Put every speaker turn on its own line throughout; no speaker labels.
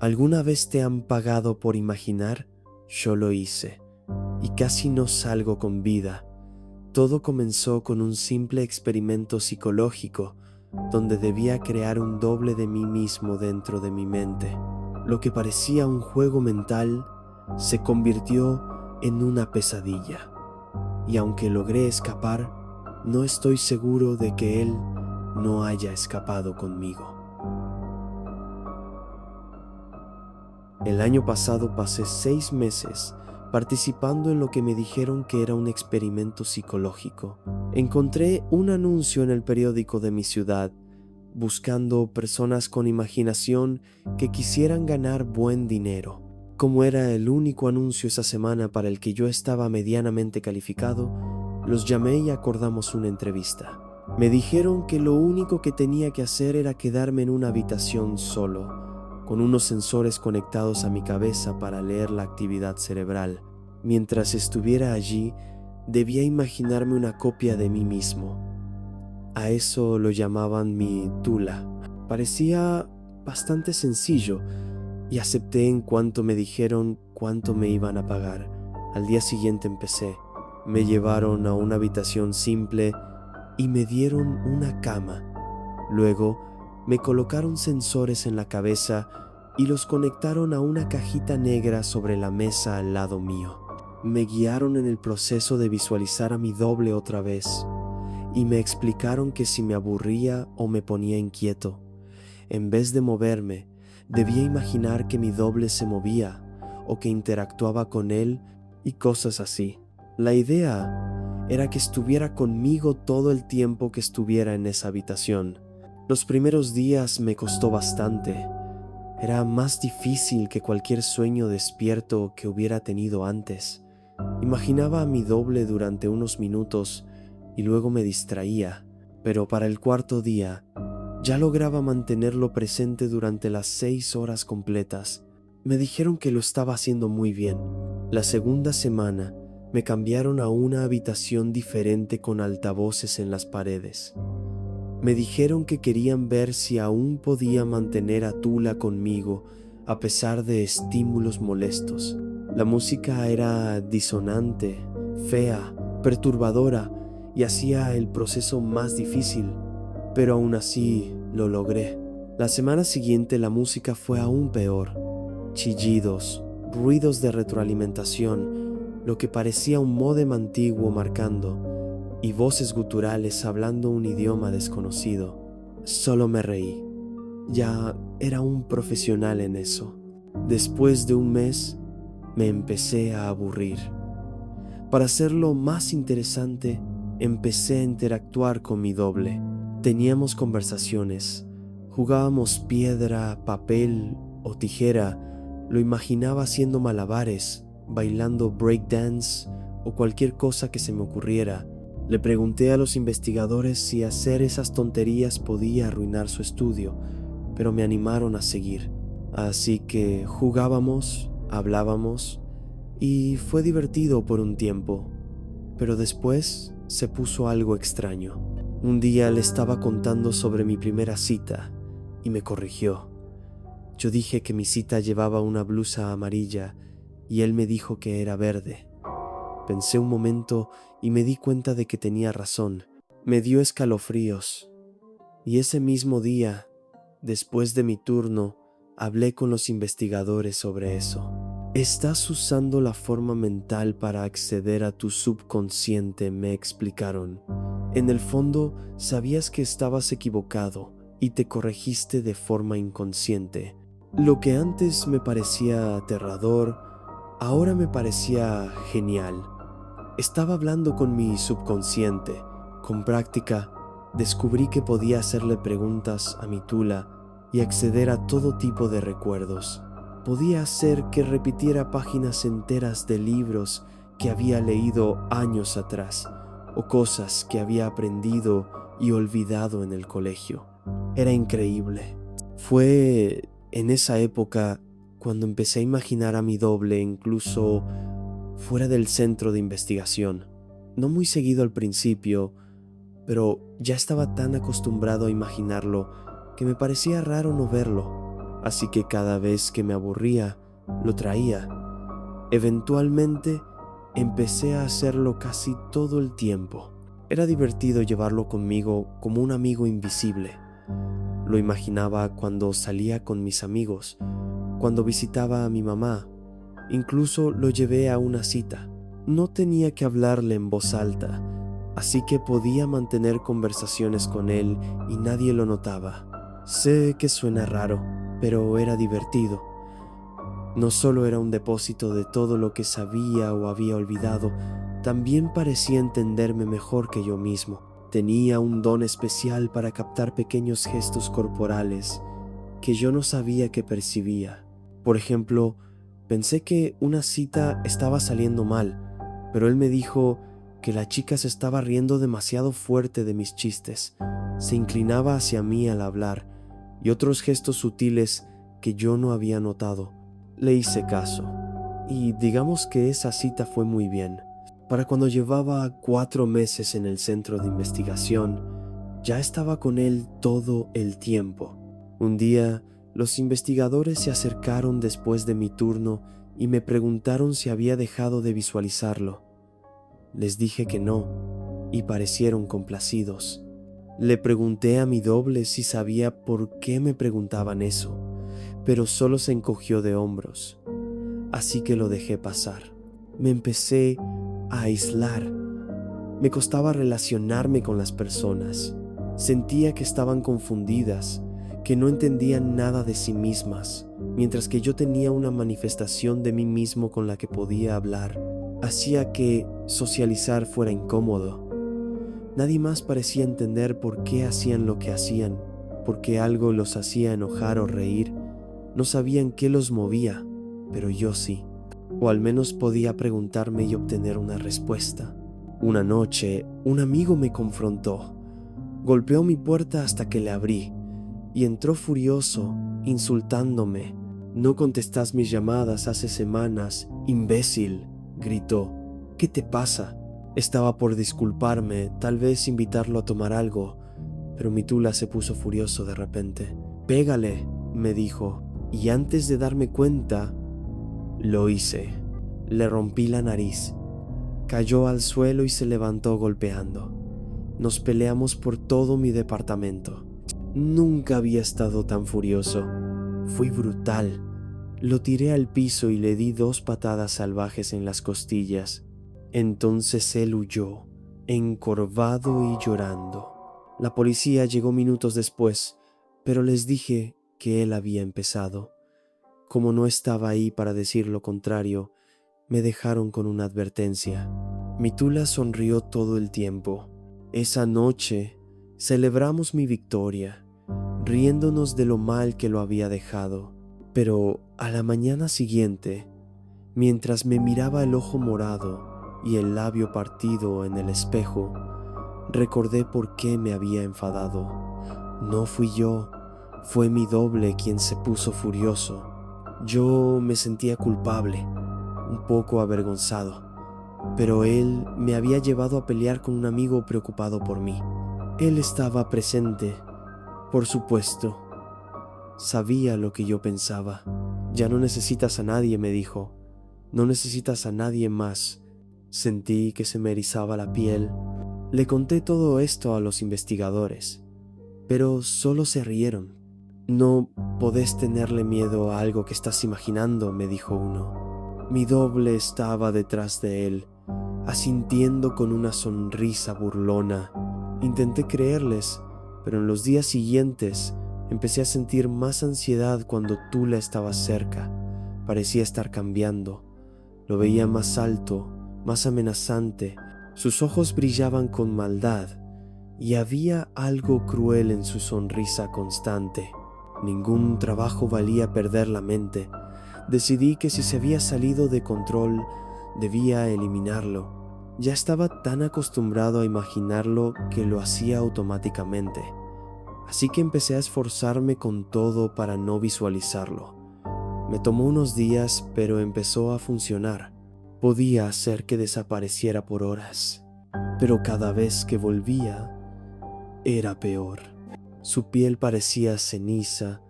¿Alguna vez te han pagado por imaginar? Yo lo hice, y casi no salgo con vida. Todo comenzó con un simple experimento psicológico, donde debía crear un doble de mí mismo dentro de mi mente. Lo que parecía un juego mental se convirtió en una pesadilla, y aunque logré escapar, no estoy seguro de que él no haya escapado conmigo. El año pasado pasé 6 meses participando en lo que me dijeron que era un experimento psicológico. Encontré un anuncio en el periódico de mi ciudad, buscando personas con imaginación que quisieran ganar buen dinero. Como era el único anuncio esa semana para el que yo estaba medianamente calificado, los llamé y acordamos una entrevista. Me dijeron que lo único que tenía que hacer era quedarme en una habitación solo, con unos sensores conectados a mi cabeza para leer la actividad cerebral. Mientras estuviera allí, debía imaginarme una copia de mí mismo. A eso lo llamaban mi tula. Parecía bastante sencillo y acepté en cuanto me dijeron cuánto me iban a pagar. Al día siguiente empecé. Me llevaron a una habitación simple y me dieron una cama. Luego me colocaron sensores en la cabeza y los conectaron a una cajita negra sobre la mesa al lado mío. Me guiaron en el proceso de visualizar a mi doble otra vez y me explicaron que si me aburría o me ponía inquieto, en vez de moverme, debía imaginar que mi doble se movía o que interactuaba con él y cosas así. La idea era que estuviera conmigo todo el tiempo que estuviera en esa habitación. Los primeros días me costó bastante. Era más difícil que cualquier sueño despierto que hubiera tenido antes. Imaginaba a mi doble durante unos minutos y luego me distraía, pero para el cuarto día ya lograba mantenerlo presente durante las 6 horas completas. Me dijeron que lo estaba haciendo muy bien. La segunda semana me cambiaron a una habitación diferente con altavoces en las paredes. Me dijeron que querían ver si aún podía mantener a Tula conmigo a pesar de estímulos molestos. La música era disonante, fea, perturbadora y hacía el proceso más difícil, pero aún así lo logré. La semana siguiente la música fue aún peor. Chillidos, ruidos de retroalimentación, lo que parecía un módem antiguo marcando, y voces guturales hablando un idioma desconocido. Solo me reí. Ya era un profesional en eso. Después de un mes, me empecé a aburrir. Para hacerlo más interesante, empecé a interactuar con mi doble. Teníamos conversaciones, jugábamos piedra, papel o tijera. Lo imaginaba haciendo malabares, bailando breakdance o cualquier cosa que se me ocurriera. Le pregunté a los investigadores si hacer esas tonterías podía arruinar su estudio, pero me animaron a seguir. Así que jugábamos, hablábamos, y fue divertido por un tiempo. Pero después se puso algo extraño. Un día le estaba contando sobre mi primera cita y me corrigió. Yo dije que mi cita llevaba una blusa amarilla y él me dijo que era verde. Pensé un momento y me di cuenta de que tenía razón. Me dio escalofríos. Y ese mismo día, después de mi turno, hablé con los investigadores sobre eso. Estás usando la forma mental para acceder a tu subconsciente, me explicaron. En el fondo, sabías que estabas equivocado y te corregiste de forma inconsciente. Lo que antes me parecía aterrador, ahora me parecía genial. Estaba hablando con mi subconsciente. Con práctica, descubrí que podía hacerle preguntas a mi tula y acceder a todo tipo de recuerdos. Podía hacer que repitiera páginas enteras de libros que había leído años atrás o cosas que había aprendido y olvidado en el colegio. Era increíble. Fue en esa época cuando empecé a imaginar a mi doble incluso fuera del centro de investigación. No muy seguido al principio, pero ya estaba tan acostumbrado a imaginarlo que me parecía raro no verlo. así que cada vez que me aburría, lo traía. Eventualmente, empecé a hacerlo casi todo el tiempo. Era divertido llevarlo conmigo como un amigo invisible. Lo imaginaba cuando salía con mis amigos, cuando visitaba a mi mamá. Incluso lo llevé a una cita. No tenía que hablarle en voz alta, así que podía mantener conversaciones con él y nadie lo notaba. Sé que suena raro, pero era divertido. No solo era un depósito de todo lo que sabía o había olvidado, también parecía entenderme mejor que yo mismo. Tenía un don especial para captar pequeños gestos corporales que yo no sabía que percibía. Por ejemplo, pensé que una cita estaba saliendo mal, pero él me dijo que la chica se estaba riendo demasiado fuerte de mis chistes, se inclinaba hacia mí al hablar y otros gestos sutiles que yo no había notado. Le hice caso, y digamos que esa cita fue muy bien. Para cuando llevaba 4 meses en el centro de investigación, ya estaba con él todo el tiempo. Un día, los investigadores se acercaron después de mi turno y me preguntaron si había dejado de visualizarlo. Les dije que no, y parecieron complacidos. Le pregunté a mi doble si sabía por qué me preguntaban eso, pero solo se encogió de hombros. Así que lo dejé pasar. Me empecé a aislar. Me costaba relacionarme con las personas. Sentía que estaban confundidas, que no entendían nada de sí mismas, mientras que yo tenía una manifestación de mí mismo con la que podía hablar. Hacía que socializar fuera incómodo. Nadie más parecía entender por qué hacían lo que hacían, por qué algo los hacía enojar o reír. No sabían qué los movía, pero yo sí. O al menos podía preguntarme y obtener una respuesta. Una noche, un amigo me confrontó. Golpeó mi puerta hasta que le abrí, y entró furioso, insultándome. «No contestas mis llamadas hace semanas, imbécil», gritó. «¿Qué te pasa?» Estaba por disculparme, tal vez invitarlo a tomar algo, pero mi tula se puso furioso de repente. «Pégale», me dijo, y antes de darme cuenta, lo hice. Le rompí la nariz. Cayó al suelo y se levantó golpeando. Nos peleamos por todo mi departamento. Nunca había estado tan furioso. Fui brutal. Lo tiré al piso y le di 2 patadas salvajes en las costillas. Entonces él huyó, encorvado y llorando. La policía llegó minutos después, pero les dije que él había empezado. Como no estaba ahí para decir lo contrario, me dejaron con una advertencia. Mi tula sonrió todo el tiempo. Esa noche celebramos mi victoria, riéndonos de lo mal que lo había dejado. Pero a la mañana siguiente, mientras me miraba el ojo morado y el labio partido en el espejo, recordé por qué me había enfadado. No fui yo, fue mi doble quien se puso furioso. Yo me sentía culpable, un poco avergonzado, pero él me había llevado a pelear con un amigo preocupado por mí. Él estaba presente, por supuesto. Sabía lo que yo pensaba. «Ya no necesitas a nadie», me dijo. «No necesitas a nadie más». Sentí que se me erizaba la piel. Le conté todo esto a los investigadores, pero solo se rieron. «No podés tenerle miedo a algo que estás imaginando», me dijo uno. Mi doble estaba detrás de él, asintiendo con una sonrisa burlona. Intenté creerles, pero en los días siguientes empecé a sentir más ansiedad cuando Tula estaba cerca. Parecía estar cambiando. Lo veía más alto, más amenazante. Sus ojos brillaban con maldad y había algo cruel en su sonrisa constante. Ningún trabajo valía perder la mente. Decidí que si se había salido de control, debía eliminarlo. Ya estaba tan acostumbrado a imaginarlo que lo hacía automáticamente. Así que empecé a esforzarme con todo para no visualizarlo. Me tomó unos días, pero empezó a funcionar. Podía hacer que desapareciera por horas, pero cada vez que volvía, era peor. Su piel parecía ceniza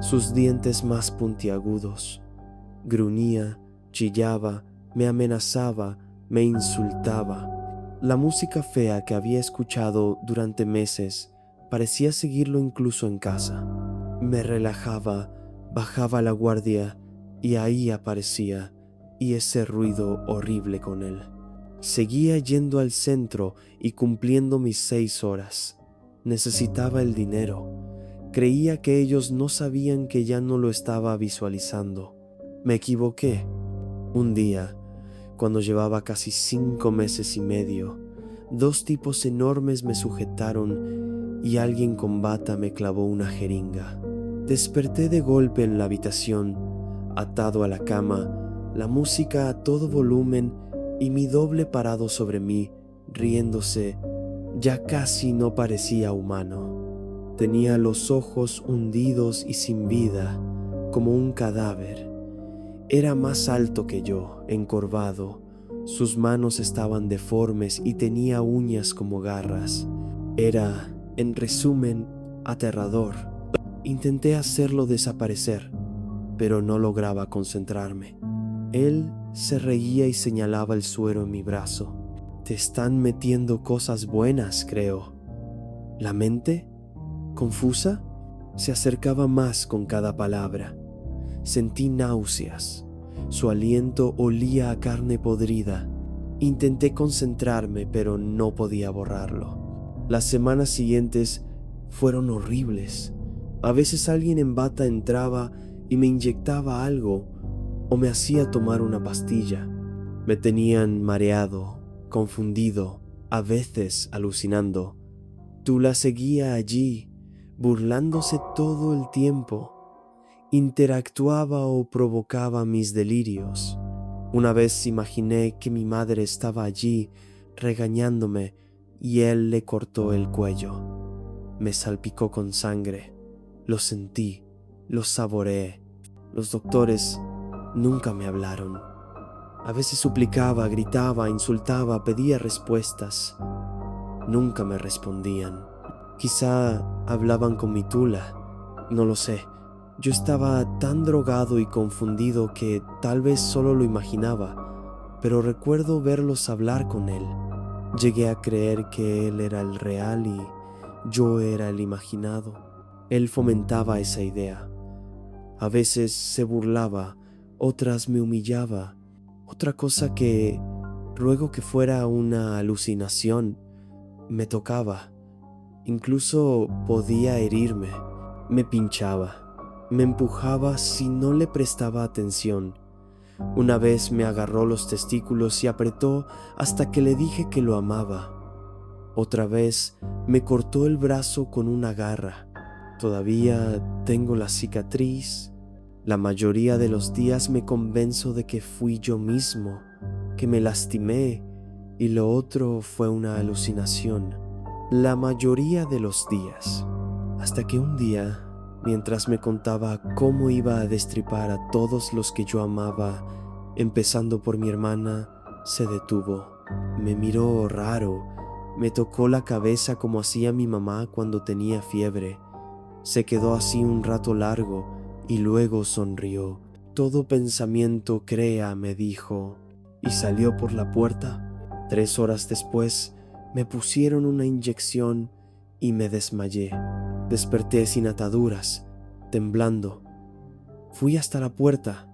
sus dientes más puntiagudos. Gruñía, chillaba, me amenazaba, me insultaba. La música fea que había escuchado durante meses parecía seguirlo incluso en casa. Me relajaba, bajaba la guardia y ahí aparecía, y ese ruido horrible con él. Seguía yendo al centro y cumpliendo mis 6 horas. Necesitaba el dinero. Creía que ellos no sabían que ya no lo estaba visualizando. Me equivoqué. Un día, cuando llevaba casi 5 meses y medio, 2 tipos enormes me sujetaron y alguien con bata me clavó una jeringa. Desperté de golpe en la habitación, atado a la cama, la música a todo volumen y mi doble parado sobre mí, riéndose. Ya casi no parecía humano. Tenía los ojos hundidos y sin vida, como un cadáver. Era más alto que yo, encorvado. Sus manos estaban deformes y tenía uñas como garras. Era, en resumen, aterrador. Intenté hacerlo desaparecer, pero no lograba concentrarme. Él se reía y señalaba el suero en mi brazo. Te están metiendo cosas buenas, creo. La mente, confusa, se acercaba más con cada palabra. Sentí náuseas. Su aliento olía a carne podrida. Intenté concentrarme, pero no podía borrarlo. Las semanas siguientes fueron horribles. A veces alguien en bata entraba y me inyectaba algo o me hacía tomar una pastilla. Me tenían mareado, confundido, a veces alucinando. Tula seguía allí, burlándose todo el tiempo. Interactuaba o provocaba mis delirios. Una vez imaginé que mi madre estaba allí regañándome y él le cortó el cuello. Me salpicó con sangre. Lo sentí, lo saboreé. Los doctores nunca me hablaron. A veces suplicaba, gritaba, insultaba, pedía respuestas. Nunca me respondían. Quizá hablaban con mi Tula, no lo sé. Yo estaba tan drogado y confundido que tal vez solo lo imaginaba, pero recuerdo verlos hablar con él. Llegué a creer que él era el real y yo era el imaginado. Él fomentaba esa idea. A veces se burlaba, otras me humillaba. Otra cosa que, ruego que fuera una alucinación, me tocaba. Incluso podía herirme. Me pinchaba. Me empujaba si no le prestaba atención. Una vez me agarró los testículos y apretó hasta que le dije que lo amaba. Otra vez me cortó el brazo con una garra. Todavía tengo la cicatriz. La mayoría de los días me convenzo de que fui yo mismo, que me lastimé y lo otro fue una alucinación. La mayoría de los días. Hasta que un día, mientras me contaba cómo iba a destripar a todos los que yo amaba, empezando por mi hermana, se detuvo. Me miró raro, me tocó la cabeza como hacía mi mamá cuando tenía fiebre. Se quedó así un rato largo y luego sonrió. Todo pensamiento crea, me dijo, y salió por la puerta. 3 horas después, me pusieron una inyección y me desmayé. Desperté sin ataduras, temblando. Fui hasta la puerta.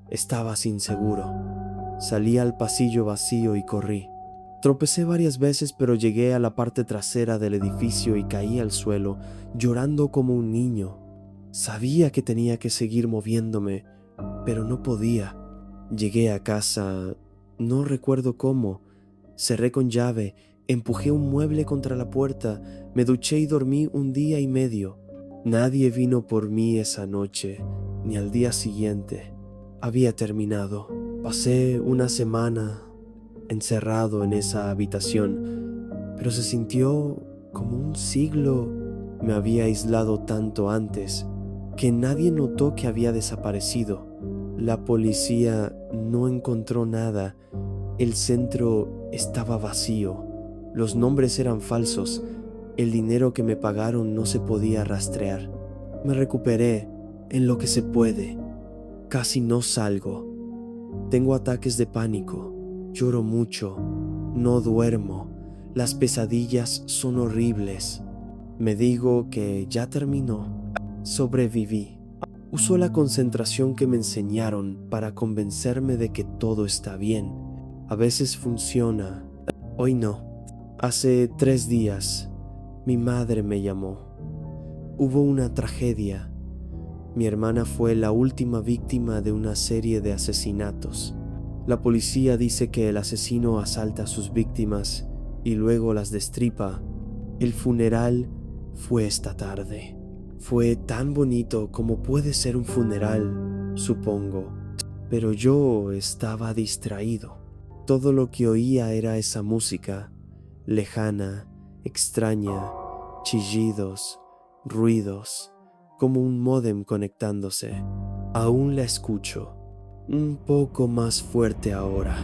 Estaba inseguro. Salí al pasillo vacío y corrí. Tropecé varias veces, pero llegué a la parte trasera del edificio y caí al suelo, llorando como un niño. Sabía que tenía que seguir moviéndome, pero no podía. Llegué a casa, no recuerdo cómo. Cerré con llave, empujé un mueble contra la puerta, me duché y dormí 1 día y medio. Nadie vino por mí esa noche, ni al día siguiente. Había terminado. Pasé una semana encerrado en esa habitación, pero se sintió como un siglo. Me había aislado tanto antes que nadie notó que había desaparecido. La policía no encontró nada. El centro estaba vacío. Los nombres eran falsos. El dinero que me pagaron no se podía rastrear. Me recuperé. en lo que se puede. Casi no salgo. Tengo ataques de pánico. Lloro mucho. No duermo. Las pesadillas son horribles. Me digo que ya terminó. Sobreviví. Uso la concentración que me enseñaron para convencerme de que todo está bien. A veces funciona. Hoy no. Hace 3 días, mi madre me llamó. Hubo una tragedia. Mi hermana fue la última víctima de una serie de asesinatos. La policía dice que el asesino asalta a sus víctimas y luego las destripa. El funeral fue esta tarde. Fue tan bonito como puede ser un funeral, supongo, pero yo estaba distraído. Todo lo que oía era esa música, lejana, extraña, chillidos, ruidos, como un módem conectándose. Aún la escucho, un poco más fuerte ahora.